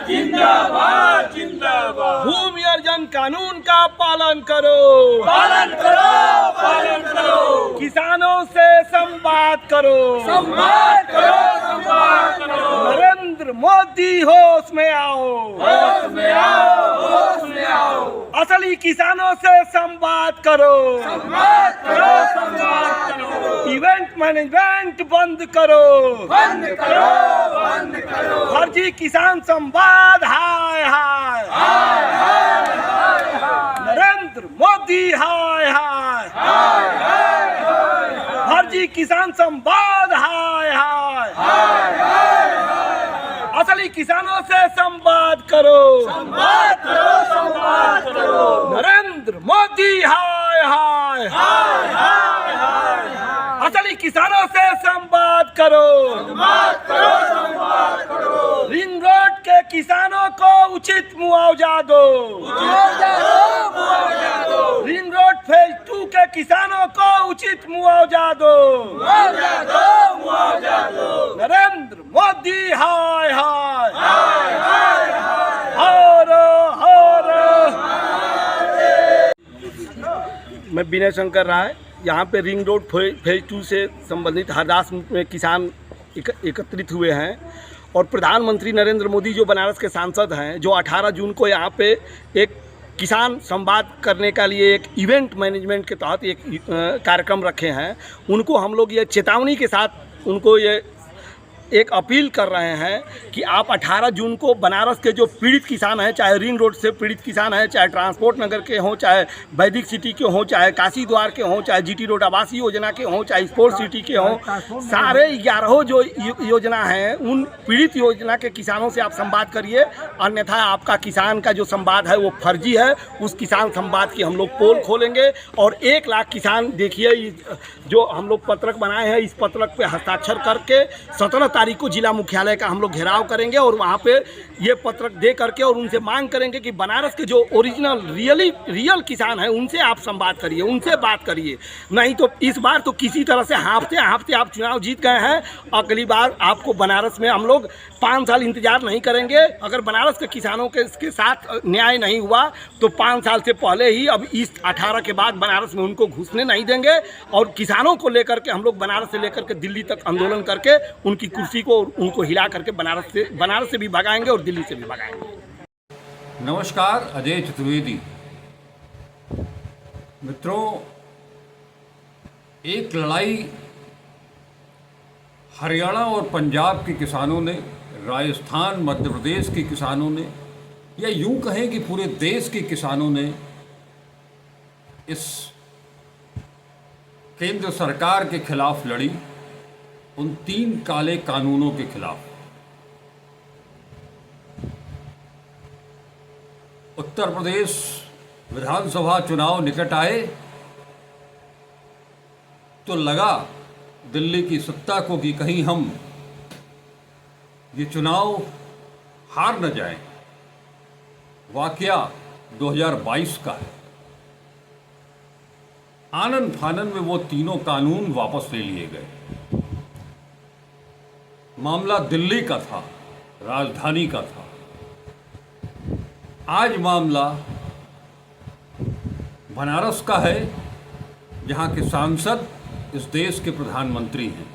जिंदाबाद जिंदाबाद। भूमि अर्जन कानून का पालन करो, पालन करो, पालन करो। किसानों से संवाद करो, संवाद करो, संवाद करो। नरेंद्र मोदी होश में आओ, होश में आओ, होश में आओ। असली किसानों से संवाद करो, संवाद करो, संवाद करो। इवेंट मैनेजमेंट बंद करो, बंद करो, बंद करो। फर्जी किसान संवाद हाय हाय, हाय हाय हाय हाय। नरेंद्र मोदी हाय हाय, हाय हाय हाय। फर्जी किसान संवाद हाय हाय, हाय हाय हाय। असली किसानों से संवाद करो, संवाद करो, संवाद करो। नरेंद्र मोदी हाय हाय, हाय हाय हाय। असली किसानों से संवाद करो, संवाद करो, संवाद करो। रिंग रोड के किसानों को उचित मुआवजा दो, मुआवजा दो, मुआवजा दो। रिंग रोड फेज 2 के किसानों को उचित मुआवजा दो, मुआवजा दो, मुआवजा दो। नरेंद्र मोदी हाय हाय, हाय हाय हाय। हर हर। मैं विनय शंकर राय, यहाँ पे रिंग रोड फेज 2 से संबंधित हरदास में किसान एकत्रित हुए हैं और प्रधानमंत्री नरेंद्र मोदी जो बनारस के सांसद हैं, जो 18 जून को यहाँ पे एक किसान संवाद करने का लिए एक इवेंट मैनेजमेंट के तहत एक कार्यक्रम रखे हैं, उनको हम लोग ये चेतावनी के साथ उनको ये एक अपील कर रहे हैं कि आप 18 जून को बनारस के जो पीड़ित किसान हैं, चाहे रिंग रोड से पीड़ित किसान हैं, चाहे ट्रांसपोर्ट नगर के हों, चाहे वैदिक सिटी के हों, चाहे काशी द्वार के हों, चाहे जीटी रोड आवासीय योजना के हों, चाहे स्पोर्ट्स सिटी के हों, सारे 11 जो योजना हैं उन पीड़ित योजना के किसानों से आप संवाद करिए, अन्यथा आपका किसान का जो संवाद है वो फर्जी है। उस किसान संवाद की हम लोग पोल खोलेंगे और 1 लाख किसान, देखिए जो हम लोग पत्रक बनाए हैं, इस पत्रक पे हस्ताक्षर करके 17 तारीख को जिला मुख्यालय का हम लोग घेराव करेंगे और वहाँ पे ये पत्रक दे करके और उनसे मांग करेंगे कि बनारस के जो ओरिजिनल रियल किसान हैं उनसे आप संवाद करिए, उनसे बात करिए। नहीं तो इस बार तो किसी तरह से हाँफते हाँफते आप चुनाव जीत गए हैं। अगली बार आपको बनारस में हम लोग 5 साल इंतजार नहीं करेंगे। अगर बनारस के किसानों के इसके साथ न्याय नहीं हुआ तो 5 साल से पहले ही अब इस 18 के बाद बनारस में उनको घुसने नहीं देंगे और किसानों को लेकर के हम लोग बनारस से लेकर के दिल्ली तक आंदोलन करके उनकी कुर्सी को उनको हिला करके बनारस से भी भगाएंगे और दिल्ली से भी भगाएंगे। नमस्कार, अजय चतुर्वेदी। मित्रों, एक लड़ाई हरियाणा और पंजाब के किसानों ने, राजस्थान मध्य प्रदेश के किसानों ने, या यूं कहें कि पूरे देश के किसानों ने इस केंद्र सरकार के खिलाफ लड़ी, उन 3 काले कानूनों के खिलाफ। उत्तर प्रदेश विधानसभा चुनाव निकट आए तो लगा दिल्ली की सत्ता को कि कहीं हम ये चुनाव हार न जाएं। वाकया 2022 का है। आनन फानन में वो तीनों कानून वापस ले लिए गए। मामला दिल्ली का था, राजधानी का था। आज मामला बनारस का है, जहां के सांसद इस देश के प्रधानमंत्री हैं।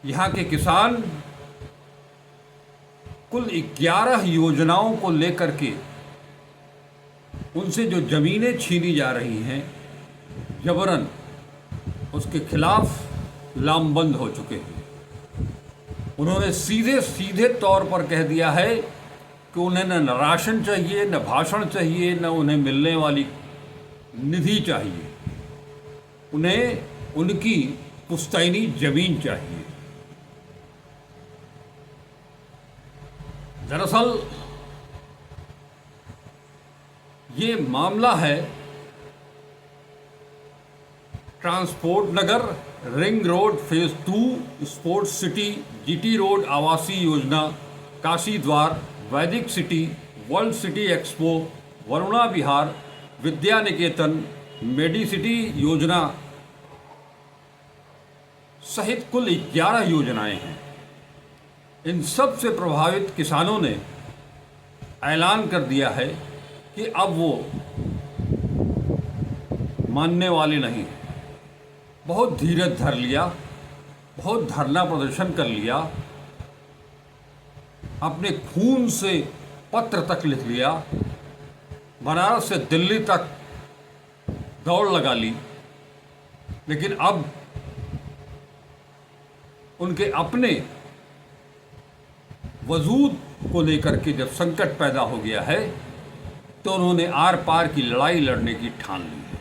यहाँ के किसान कुल 11 योजनाओं को लेकर के उनसे जो जमीनें छीनी जा रही हैं जबरन, उसके खिलाफ लामबंद हो चुके हैं। उन्होंने सीधे तौर पर कह दिया है कि उन्हें न राशन चाहिए, न भाषण चाहिए, न उन्हें मिलने वाली निधि चाहिए। उन्हें उनकी पुश्तैनी जमीन चाहिए। दरअसल ये मामला है transport Nagar, ring road phase 2, sports city, GT road आवासीय योजना, Kashi Dwar, Vedic city, world city expo, Varuna Vihar, Vidya Niketan, medicity योजना सहित कुल 11 योजनाएं हैं। इन सब से प्रभावित किसानों ने ऐलान कर दिया है कि अब वो मानने वाले नहीं हैं। बहुत धीरज धर लिया, बहुत धरना प्रदर्शन कर लिया, अपने खून से पत्र तक लिख लिया, बनारस से दिल्ली तक दौड़ लगा ली, लेकिन अब उनके अपने वजूद को लेकर के जब संकट पैदा हो गया है तो उन्होंने आर पार की लड़ाई लड़ने की ठान ली है।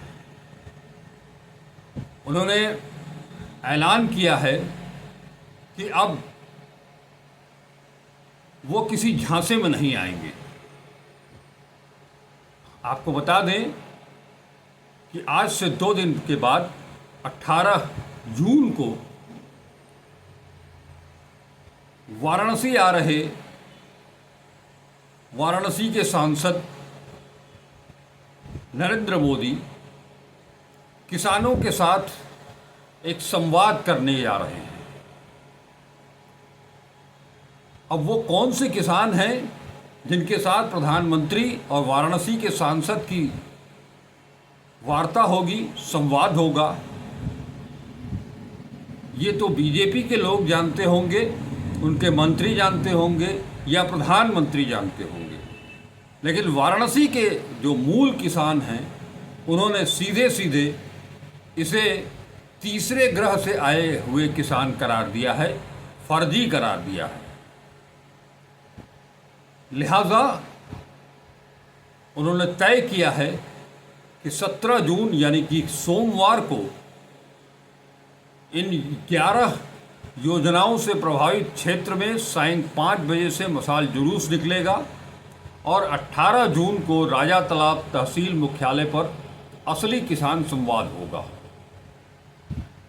उन्होंने ऐलान किया है कि अब वो किसी झांसे में नहीं आएंगे। आपको बता दें कि आज से 2 दिन के बाद 18 जून को वाराणसी आ रहे वाराणसी के सांसद नरेंद्र मोदी किसानों के साथ एक संवाद करने जा रहे हैं। अब वो कौन से किसान हैं जिनके साथ प्रधानमंत्री और वाराणसी के सांसद की वार्ता होगी, संवाद होगा, ये तो बीजेपी के लोग जानते होंगे, उनके मंत्री जानते होंगे या प्रधानमंत्री जानते होंगे। लेकिन वाराणसी के जो मूल किसान हैं उन्होंने सीधे सीधे इसे तीसरे ग्रह से आए हुए किसान करार दिया है, फर्जी करार दिया है। लिहाजा उन्होंने तय किया है कि 17 जून यानी कि सोमवार को इन 11 योजनाओं से प्रभावित क्षेत्र में सायं 5 बजे से मशाल जुलूस निकलेगा और 18 जून को राजा तालाब तहसील मुख्यालय पर असली किसान संवाद होगा।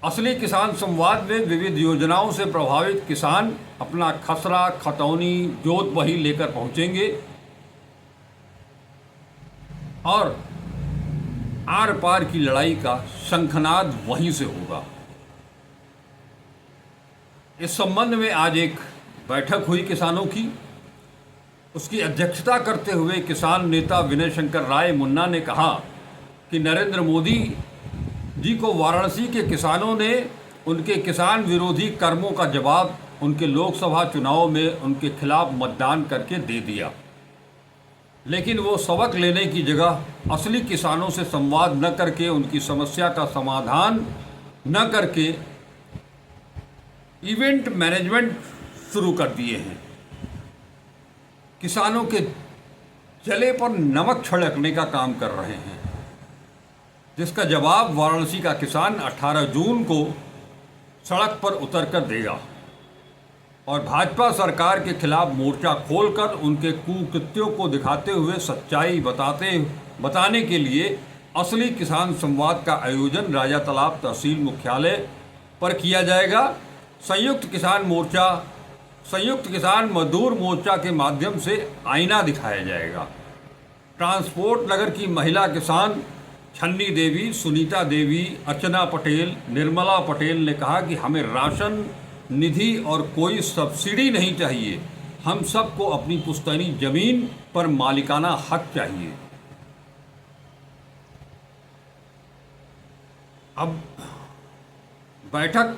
असली किसान संवाद में विविध योजनाओं से प्रभावित किसान अपना खसरा, खतौनी, जोत बही लेकर पहुंचेंगे और आर पार की लड़ाई का शंखनाद वहीं से होगा। इस संबंध में आज एक बैठक हुई किसानों की। उसकी अध्यक्षता करते हुए किसान नेता विनय शंकर राय मुन्ना ने कहा कि नरेंद्र मोदी जी को वाराणसी के किसानों ने उनके किसान विरोधी कर्मों का जवाब उनके लोकसभा चुनाव में उनके खिलाफ मतदान करके दे दिया, लेकिन वो सबक लेने की जगह असली किसानों से संवाद न करके, उनकी समस्या का समाधान न करके इवेंट मैनेजमेंट शुरू कर दिए हैं। किसानों के जले पर नमक छिड़कने का काम कर रहे हैं, जिसका जवाब वाराणसी का किसान 18 जून को सड़क पर उतर कर देगा और भाजपा सरकार के खिलाफ मोर्चा खोलकर उनके कुकृत्यों को दिखाते हुए सच्चाई बताने के लिए असली किसान संवाद का आयोजन राजा तालाब तहसील मुख्यालय पर किया जाएगा। संयुक्त किसान मजदूर मोर्चा के माध्यम से आईना दिखाया जाएगा। ट्रांसपोर्ट नगर की महिला किसान छन्नी देवी, सुनीता देवी, अर्चना पटेल, निर्मला पटेल ने कहा कि हमें राशन निधि और कोई सब्सिडी नहीं चाहिए, हम सबको अपनी पुश्तैनी जमीन पर मालिकाना हक चाहिए। अब बैठक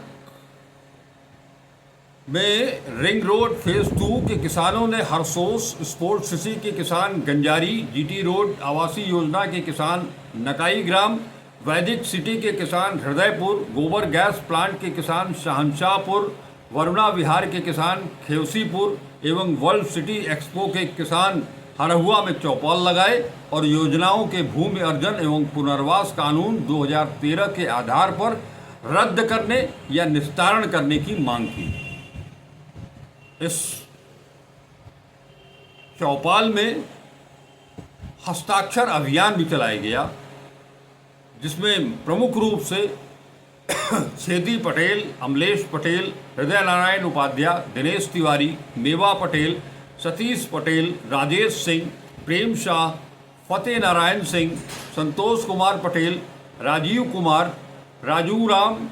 में रिंग रोड फेज 2 के किसानों ने हरसोस, स्पोर्ट सिटी के किसान गंजारी, जीटी रोड आवासीय योजना के किसान नकाई ग्राम, वैदिक सिटी के किसान हृदयपुर, गोबर गैस प्लांट के किसान शहनशाहपुर, वरुणा विहार के किसान खेवसीपुर एवं वर्ल्ड सिटी एक्सपो के किसान हरहुआ में चौपाल लगाए और योजनाओं के भूमि अर्जन एवं पुनर्वास कानून 2013 के आधार पर रद्द करने या निस्तारण करने की मांग की। इस चौपाल में हस्ताक्षर अभियान भी चलाया गया, जिसमें प्रमुख रूप से छेदी पटेल, अमलेश पटेल, हृदय नारायण उपाध्याय, दिनेश तिवारी, मेवा पटेल, सतीश पटेल, राजेश सिंह, प्रेम शाह, फतेह नारायण सिंह, संतोष कुमार पटेल, राजीव कुमार, राजू राम,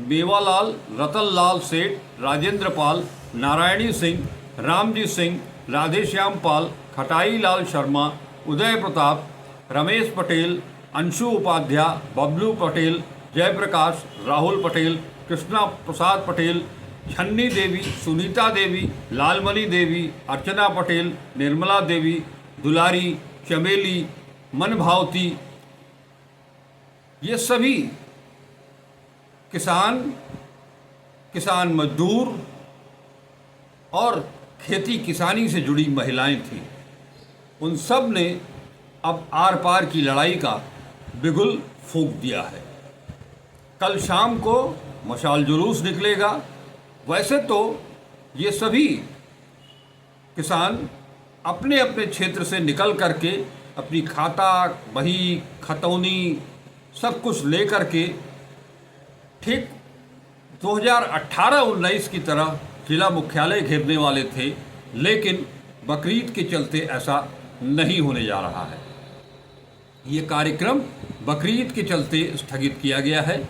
मेवालाल, रतन लाल सेठ, राजेंद्र पाल, नारायणी सिंह, रामजी सिंह, राधेश्याम पाल, खटाई लाल शर्मा, उदय प्रताप, रमेश पटेल, अंशु उपाध्याय, बबलू पटेल, जयप्रकाश, राहुल पटेल, कृष्णा प्रसाद पटेल, छन्नी देवी, सुनीता देवी, लालमणि देवी, अर्चना पटेल, निर्मला देवी, दुलारी, चमेली, मनभावती, ये सभी किसान मजदूर और खेती किसानी से जुड़ी महिलाएं थीं। उन सब ने अब आर पार की लड़ाई का बिगुल फूंक दिया है। कल शाम को मशाल जुलूस निकलेगा। वैसे तो ये सभी किसान अपने अपने क्षेत्र से निकल करके अपनी खाता बही खतौनी सब कुछ ले करके ठीक 2018-19 की तरह जिला मुख्यालय घेरने वाले थे, लेकिन बकरीद के चलते ऐसा नहीं होने जा रहा है। ये कार्यक्रम बकरीद के चलते स्थगित किया गया है,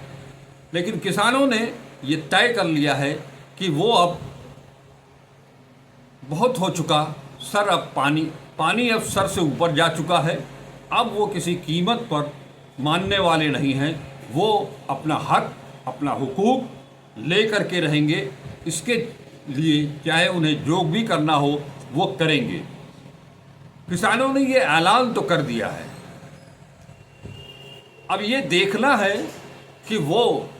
लेकिन किसानों ने ये तय कर लिया है कि वो अब बहुत हो चुका, सर अब पानी अब सर से ऊपर जा चुका है। अब वो किसी कीमत पर मानने वाले नहीं हैं। वो अपना हक, अपना हुकूक ले करके रहेंगे। इसके लिए चाहे उन्हें जो भी करना हो वो करेंगे। किसानों ने ये ऐलान तो कर दिया है। अब ये देखना है कि वो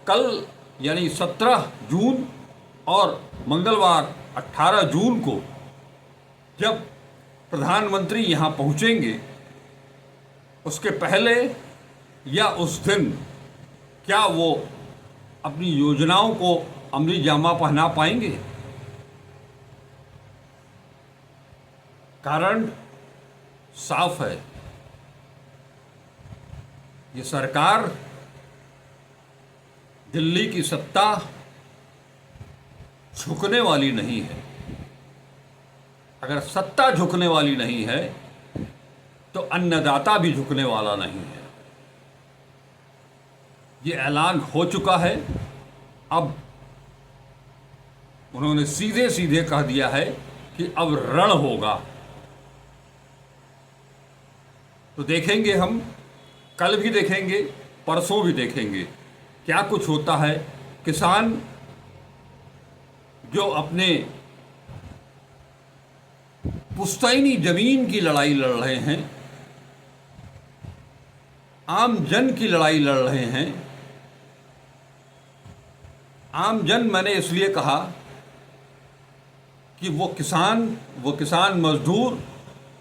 कल यानी 17 जून और मंगलवार 18 जून को जब प्रधानमंत्री यहाँ पहुँचेंगे, उसके पहले या उस दिन क्या वो अपनी योजनाओं को अमली जामा पहना पाएंगे। कारण साफ है, ये सरकार दिल्ली की सत्ता झुकने वाली नहीं है। अगर सत्ता झुकने वाली नहीं है तो अन्नदाता भी झुकने वाला नहीं है। ये ऐलान हो चुका है। अब उन्होंने सीधे सीधे कह दिया है कि अब रण होगा। तो देखेंगे, हम कल भी देखेंगे, परसों भी देखेंगे क्या कुछ होता है। किसान जो अपने पुश्तैनी जमीन की लड़ाई लड़ रहे हैं, आम जन की लड़ाई लड़ रहे हैं। आम जन मैंने इसलिए कहा कि वो किसान मजदूर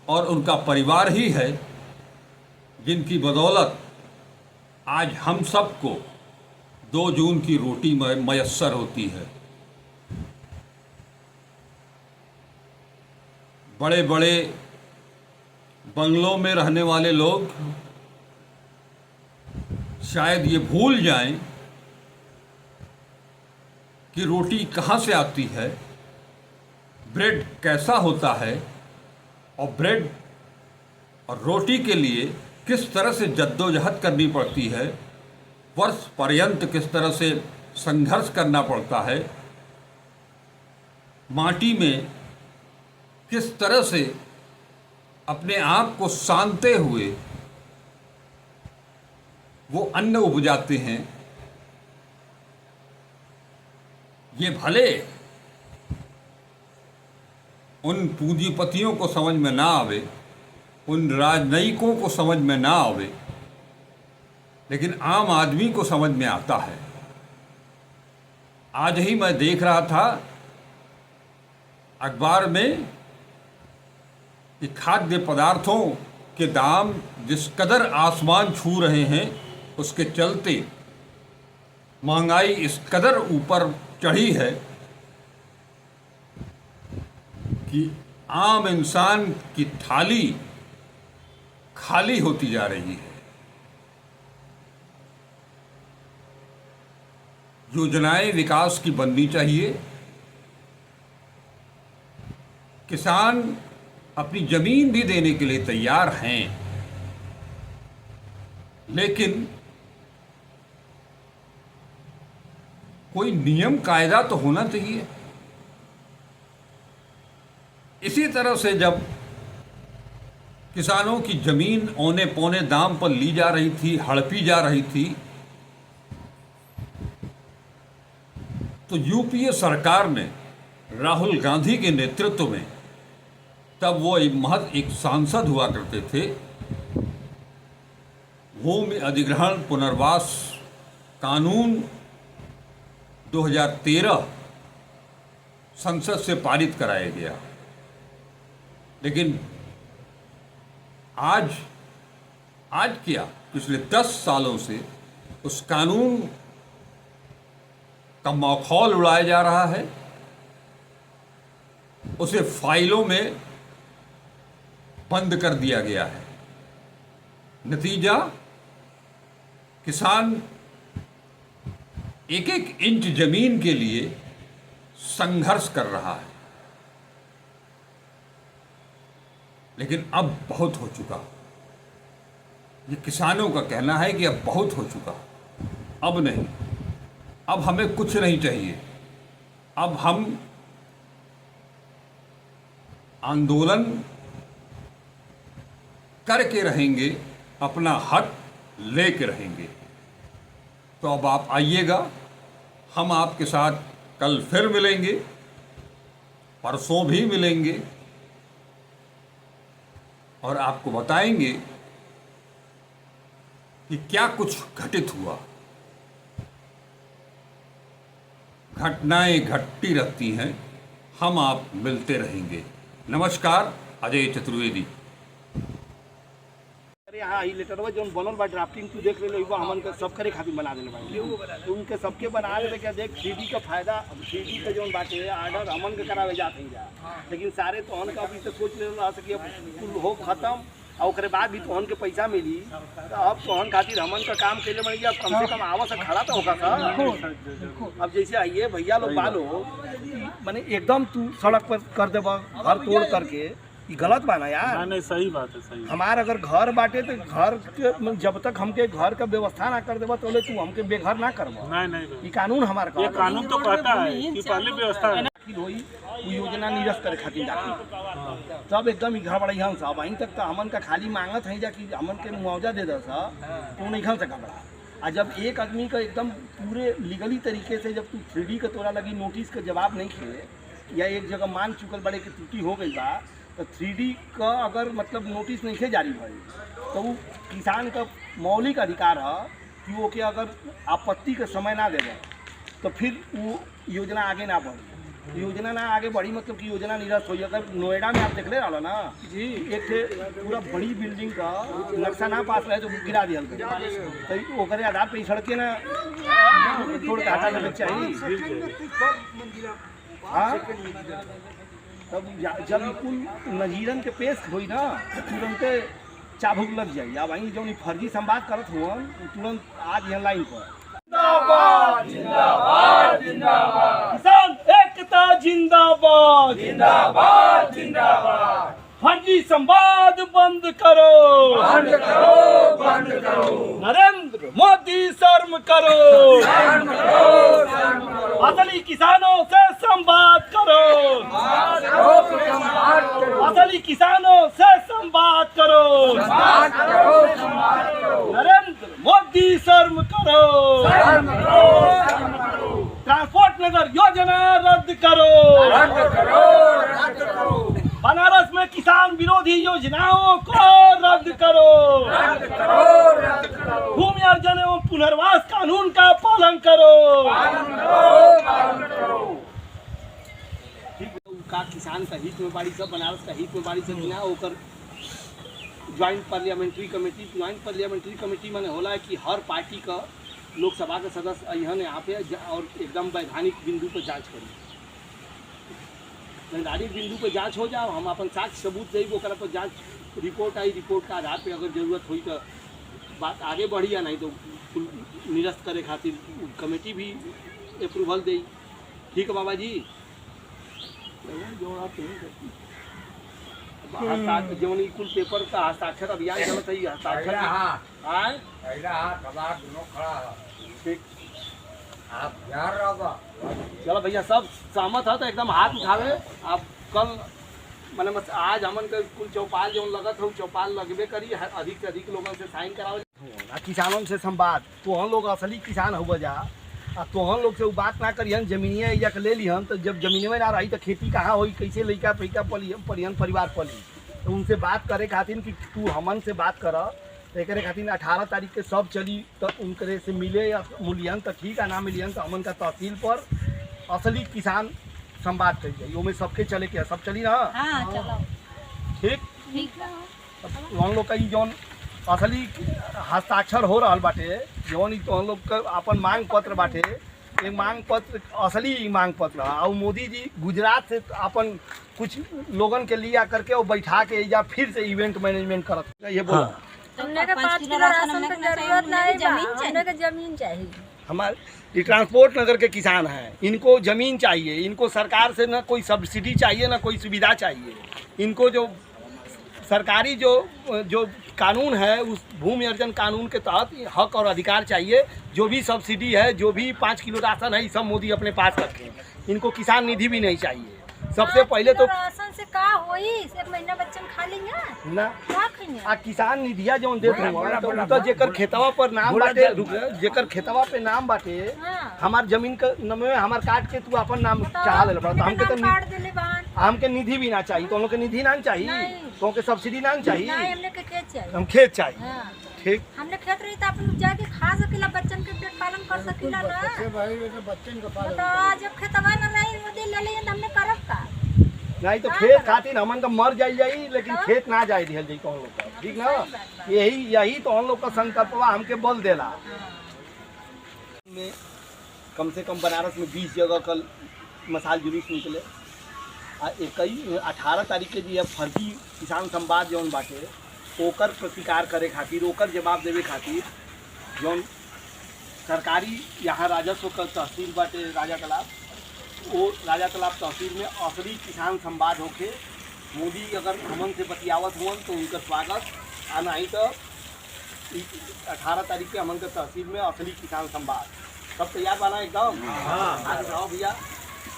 और उनका परिवार ही है जिनकी बदौलत आज हम सबको 2 जून की रोटी मयस्सर होती है। बड़े बड़े बंगलों में रहने वाले लोग शायद ये भूल जाएं कि रोटी कहाँ से आती है, ब्रेड कैसा होता है और ब्रेड और रोटी के लिए किस तरह से जद्दोजहद करनी पड़ती है, वर्ष पर्यंत किस तरह से संघर्ष करना पड़ता है, माटी में किस तरह से अपने आप को सानते हुए वो अन्न उपजाते हैं। ये भले उन पूंजीपतियों को समझ में ना आवे, उन राजनयिकों को समझ में ना आवे, लेकिन आम आदमी को समझ में आता है। आज ही मैं देख रहा था अखबार में कि खाद्य पदार्थों के दाम जिस कदर आसमान छू रहे हैं, उसके चलते महंगाई इस कदर ऊपर चढ़ी है कि आम इंसान की थाली खाली होती जा रही है। योजनाएं विकास की बननी चाहिए। किसान अपनी जमीन भी देने के लिए तैयार हैं, लेकिन कोई नियम कायदा तो होना चाहिए। इसी तरह से जब किसानों की जमीन औने पौने दाम पर ली जा रही थी, हड़पी जा रही थी, तो यूपीए सरकार ने राहुल गांधी के नेतृत्व में, तब वो एक सांसद हुआ करते थे, भूमि अधिग्रहण पुनर्वास कानून 2013 संसद से पारित कराया गया। लेकिन आज क्या पिछले 10 सालों से उस कानून का मखौल उड़ाया जा रहा है, उसे फाइलों में बंद कर दिया गया है। नतीजा, किसान एक एक इंच जमीन के लिए संघर्ष कर रहा है। लेकिन अब बहुत हो चुका। ये किसानों का कहना है कि अब बहुत हो चुका, अब नहीं, अब हमें कुछ नहीं चाहिए, अब हम आंदोलन करके रहेंगे, अपना हक लेके रहेंगे। तो अब आप आइएगा, हम आपके साथ कल फिर मिलेंगे, परसों भी मिलेंगे और आपको बताएंगे कि क्या कुछ घटित हुआ। घटनाएं घटती रहती हैं, हम आप मिलते रहेंगे। नमस्कार, अजय चतुर्वेदी। यहाँ ई लेटरवा जौन बनल बा ड्राफ्टिंग तू देख ले हमन के सब करे खातिर बना देले बा। तो उनके सबके बना ले के देख 3D का फायदा, 3D के जौन बाटे ऑर्डर हमन के करावे जात ही जा। लेकिन सारे तोहन का अभी तक सोच ले रहा कि अब कुल हो खत्म और ओकरे बाद भी तोहन के पैसा मिली, तो अब तोहन खातिर हमन का काम कैले बन गया। कम से कम आवा से खड़ा तो होगा सर। अब जैसे आइए भैया लोग बालो माने एकदम तू सड़क पर कर देबा घर तोड़ करके, ये गलत बा ना यार। नहीं, सही बात है, सही। हमार अगर घर बाटे तो घर के जब तक हमके घर का व्यवस्था ना कर देबा तो तू हमके बेघर ना करबा। नहीं, ये कानून हमार का, ये कानून तो कहता है कि पहले व्यवस्था है। होई वो योजना निरस्त करे खातिर दाखिल सब एकदम घबराई हम सब वहीं तक तो हमन का खाली मांगत है जा कि हमन के मुआवजा दे दे सा, तो नहीं खल सका बड़ा। और जब एक आदमी का एकदम पूरे लीगली तरीके से जब तू 3D का तोरा लगी नोटिस का जवाब नहीं खे या एक जगह मान चुकल बड़े कि त्रुटि हो गई बा, तो 3D का अगर मतलब नोटिस नहीं थे जारी भई तो वो किसान का मौलिक अधिकार है कि वो के अगर आपत्ति के समय ना दे तो फिर वो योजना आगे ना बढ़ी। योजना ना आगे बढ़ी मतलब कि योजना निरस्त हुई। अगर नोएडा में आप देख ले रहा ना जी, एक पूरा बड़ी बिल्डिंग का नक्शा ना पास रहे तो गिरा दिया तो ओकरे आधार पर सड़के ना तोड़ के हटा देना चाहिए। हाँ, तब जब कुल नजीरन के पेश हुई ना तुरंत चाबुक लग जाए। अब वहीं जो फर्जी संवाद करत हुआ तुरंत आज यहाँ लाइन पर जिंदाबाद जिंदाबाद जिंदाबाद, किसान एकता जिंदाबाद जिंदाबाद जिंदाबाद, फर्जी संवाद बंद करो, बंद करो, बंद करो, नरेंद्र मोदी शर्म करो, शर्म करो, शर्म करो, असली किसानों से संवाद करो, बात करो, संवाद करो, असली किसानों से संवाद करो, बात करो, संवाद करो, नरेंद्र मोदी शर्म करो, शर्म करो, शर्म करो, ट्रांसपोर्ट नगर योजना रद्द करो, रद्द करो, रद्द करो, बनारस में किसान विरोधी योजनाओं को रद्द करो, रद्द करो, रद्द करो, भूमि अर्जन एवं पुनर्वास कानून का पालन करो, पालन करो, पालन करो। का किसान का हित में बाड़ी सब, बनारस का हित में बाड़ी सब बिना होकर ज्वाइंट पार्लियामेंट्री कमेटी माने होला है कि हर पार्टी का लोकसभा के सदस्य यहाँ पे और एकदम वैधानिक बिंदु पर जांच करी। वैधानिक बिंदु पर जांच हो जाओ, हम अपन साक्ष्य सबूत दें, वो पर जांच रिपोर्ट आई, रिपोर्ट का आधार पे अगर जरूरत हुई तो बात आगे बढ़ी या नहीं तो निरस्त करे खातिर कमेटी भी अप्रूवल दे। ठीक है बाबा जी, जौन कुल पेपर का हस्ताक्षर अभियान चलत है, हस्ताक्षर ठीक। चलो भैया सब सहमत है तो एकदम हाथ उठावे। आप कल मैंने बस आज हमन का कुल चौपाल जो लगत हो चौपाल लगबे करी अधिक से अधिक लोगों से साइन कराओ किसानों से संवाद तो हम लोग असली किसान हो बजा तो हम लोग से वो बात ना करिहन जमीनिया या ले लिहन तो जब जमीन में ना रही तो खेती कहाँ होई कैसे लइका पैका पलिहन परिवार पली तो उनसे बात करे खातिर कि तू हमन से बात कर तो एक खातिर 18 तारीख के सब चली तो उनके से मिले या मूल्यन तो ठीक है ना मिलियन तो हमन का तहसील पर असली किसान संवाद कर जाइए में सबके चले के सब चली ना ठीक हम लोग का जौन असली हस्ताक्षर हो रहा बाटे जौन तो हम लोग का अपन मांग पत्र बाटे एक मांग पत्र असली मांग पत्र और मोदी जी गुजरात से अपन कुछ लोगन के लिया करके और बैठा के या फिर से इवेंट मैनेजमेंट करत ये बोला हमने के 5 किलो राशन की जरूरत नहीं हमने के जमीन चाहिए हमारे ट्रांसपोर्ट नगर के किसान हैं इनको ज़मीन चाहिए इनको सरकार से ना कोई सब्सिडी चाहिए ना कोई सुविधा चाहिए इनको जो सरकारी जो कानून है उस भूमि अर्जन कानून के तहत हक और अधिकार चाहिए जो भी सब्सिडी है जो भी 5 किलो राशन है ये सब मोदी अपने पास रखें इनको किसान निधि भी नहीं चाहिए सबसे पहले तो राशन से का होई एक महीना बच्चन खा लेंगे ना का खइया आ किसान निधिया जो देत रहे तो जेकर खेतवा पर नाम बाटे जेकर खेतवा पे नाम बाटे हमार जमीन के नमे हमार काट के तू अपन नाम चाह ले पड़ा हमके तो काट देले बान हमके निधि भी ना चाहिए तो हम लोग के निधि ना चाहिए तो के सब्सिडी ना चाहिए नहीं हमने के खेत चाहिए हम खेत चाहिए हां ठीक हमने खेत रही तो अपन जाके खा सकेला बच्चन के पेट पालन कर सकेला ना भाई बच्चन का पालन तो जब खेतवा ना नहीं मोदी ले ले तो हमने करब का नहीं तो खेत खातिर हमन का मर जाई लेकिन खेत ना जाए दिहल जाई हम लोग का ठीक ना यही तो हम लोग का संकल्पवा हमके बोल देला में कम से कम बनारस में 20 जगह कल मसाल जुलूस निकले आ 18 तारीख के जी फर्जी किसान संवाद जौन बाटे ओकर प्रतिकार करे खातिर ओकर जवाब देवे खातिर जौन सरकारी यहाँ राजस्व का तहसील बाटे राजा तालाब वो राजा तालाब तहसील में असली किसान संवाद होके मोदी अगर हमन से बतियावत हुअन तो उनका स्वागत आ नहीं तो 18 तारीख के हमन के तहसील में असली किसान संवाद सब तैयार बना एकदम हाँ दिखाओ भैया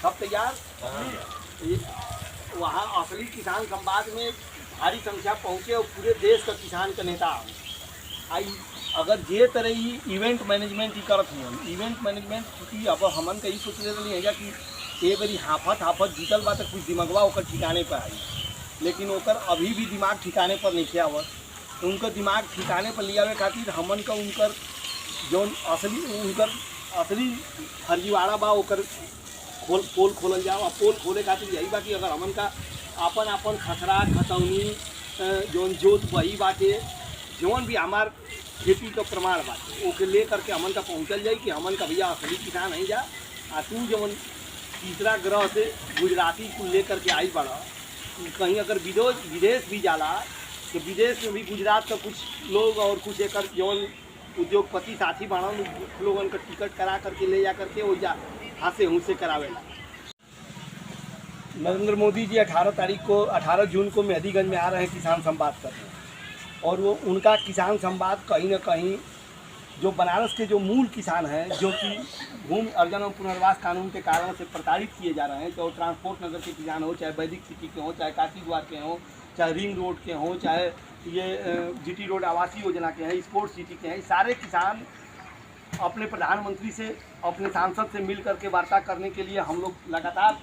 सब तैयार वहाँ असली किसान संवाद में भारी संख्या पहुँचे और पूरे देश का किसान का नेता आई अगर जे तरह ही इवेंट मैनेजमेंट ही करत हुआ इवेंट मैनेजमेंट क्योंकि अब हमन का ही सोच रही है कि एक बारी हाफत जीतल बा तो कुछ दिमागवा ओकर ठिकाने पर आई लेकिन ओकर अभी भी दिमाग ठिकाने पर नहीं आवत तो उनका दिमाग ठिकाने पर लियावे खातिर हमन का उनकर जौन असली फर्जीवाड़ा बा ओकर पोल खोलल जाओ और पोल खोले खातिर यही बा कि अगर हमन का अपन खसरा खतौनी जौन जोत बही बाटे जौन भी हमार खेती का प्रमाण बाटे ओके ले करके हमन का पहुँचल जाए कि हमन का भैया असली किसान नहीं जा आ तू जौन तीसरा ग्रह से गुजराती को ले करके आई पड़ा कहीं अगर विदेश भी जाला तो विदेश में भी गुजरात का कुछ लोग और कुछ एक जौन उद्योगपति साथी बाड़ा लोगन का टिकट करा करके ले जा करके वो जा हाथ से हुँ से करावेला नरेंद्र मोदी जी 18 जून को मेहदीगंज में आ रहे हैं किसान संवाद करने और वो उनका किसान संवाद कहीं ना कहीं जो बनारस के जो मूल किसान हैं जो कि भूमि अर्जन और पुनर्वास कानून के कारण से प्रताड़ित किए जा रहे हैं चाहे ट्रांसपोर्ट नगर के किसान हो चाहे वैदिक सिटी के हों चाहे काशी द्वार के हों चाहे रिंग रोड के हों चाहे ये जीटी रोड आवासीय योजना के हैं स्पोर्ट्स सिटी के हैं सारे किसान अपने प्रधानमंत्री से अपने सांसद से मिल करके वार्ता करने के लिए हम लोग लगातार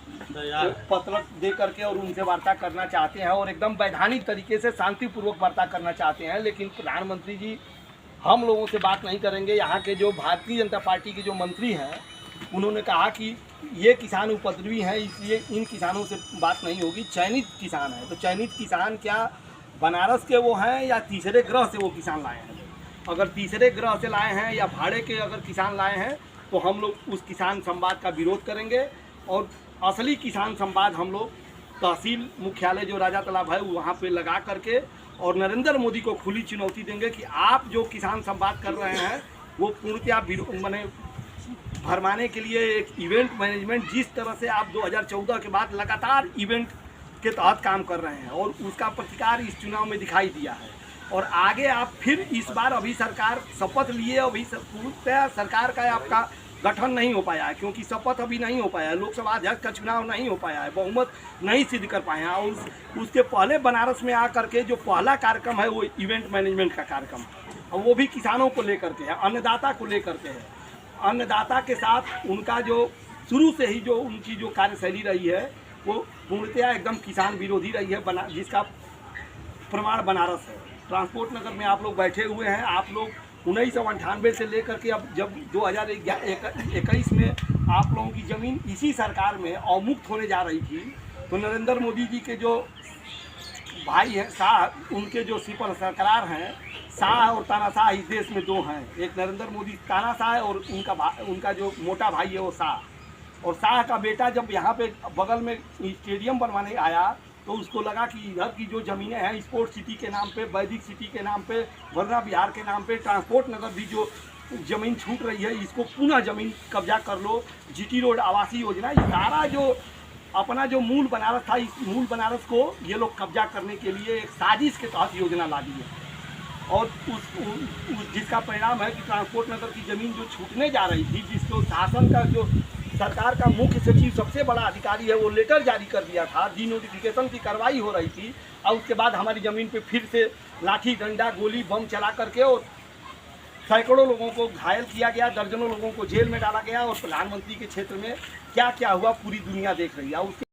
पत्र दे करके और उनसे वार्ता करना चाहते हैं और एकदम वैधानिक तरीके से शांतिपूर्वक वार्ता करना चाहते हैं लेकिन प्रधानमंत्री जी हम लोगों से बात नहीं करेंगे। यहाँ के जो भारतीय जनता पार्टी के जो मंत्री हैं उन्होंने कहा कि ये किसान उपद्रवी हैं इसलिए इन किसानों से बात नहीं होगी। चयनित किसान है तो चयनित किसान क्या बनारस के वो हैं या तीसरे ग्रह से वो किसान लाए हैं? अगर तीसरे ग्रह से लाए हैं या भाड़े के अगर किसान लाए हैं तो हम लोग उस किसान संवाद का विरोध करेंगे और असली किसान संवाद हम लोग तहसील मुख्यालय जो राजा तालाब है वहाँ पे लगा करके और नरेंद्र मोदी को खुली चुनौती देंगे कि आप जो किसान संवाद कर रहे हैं वो पूर्णतः मैंने भरमाने के लिए एक इवेंट मैनेजमेंट जिस तरह से आप 2014 के बाद लगातार इवेंट के तहत काम कर रहे हैं और उसका प्रतिकार इस चुनाव में दिखाई दिया है और आगे आप फिर इस बार अभी सरकार शपथ लिए अभी पूर्णतः सरकार का आपका गठन नहीं हो पाया है, क्योंकि शपथ अभी नहीं हो पाया है, लोकसभा अध्यक्ष का चुनाव नहीं हो पाया है, बहुमत नहीं सिद्ध कर पाए हैं। और उसके पहले बनारस में आकर के जो पहला कार्यक्रम है वो इवेंट मैनेजमेंट का कार्यक्रम है, और वो भी किसानों को लेकर के है, अन्नदाता को लेकर के है। अन्नदाता के साथ उनका जो शुरू से ही जो उनकी जो कार्यशैली रही है वो पूर्णतया एकदम किसान विरोधी रही है, जिसका प्रमाण बनारस है। ट्रांसपोर्ट नगर में आप लोग बैठे हुए हैं, आप लोग 1998 से लेकर के अब जब 2021 में आप लोगों की ज़मीन इसी सरकार में अवमुक्त होने जा रही थी, तो नरेंद्र मोदी जी के जो भाई हैं शाह, उनके जो सिपह सरकार हैं शाह और तानाशाह, इस देश में दो हैं, एक नरेंद्र मोदी तानाशाह है और उनका जो मोटा भाई है वो शाह। और शाह का बेटा जब यहाँ पे बगल में स्टेडियम बनवाने आया तो उसको लगा कि इधर की जो ज़मीनें हैं स्पोर्ट्स सिटी के नाम पे, वैदिक सिटी के नाम पे, वर्ना विहार के नाम पे, ट्रांसपोर्ट नगर भी जो ज़मीन छूट रही है इसको पुनः ज़मीन कब्जा कर लो, जीटी रोड आवासीय योजना, ये सारा जो अपना जो मूल बनारस था, इस मूल बनारस को ये लोग कब्जा करने के लिए एक साजिश के तहत योजना ला दी है। और जिसका परिणाम है कि ट्रांसपोर्ट नगर की ज़मीन जो छूटने जा रही थी, जिसको शासन का जो सरकार का मुख्य सचिव सबसे बड़ा अधिकारी है वो लेटर जारी कर दिया था, डी नोटिफिकेशन की कार्रवाई हो रही थी, और उसके बाद हमारी ज़मीन पे फिर से लाठी डंडा गोली बम चला करके और सैकड़ों लोगों को घायल किया गया, दर्जनों लोगों को जेल में डाला गया, और प्रधानमंत्री के क्षेत्र में क्या क्या हुआ पूरी दुनिया देख रही है। उसके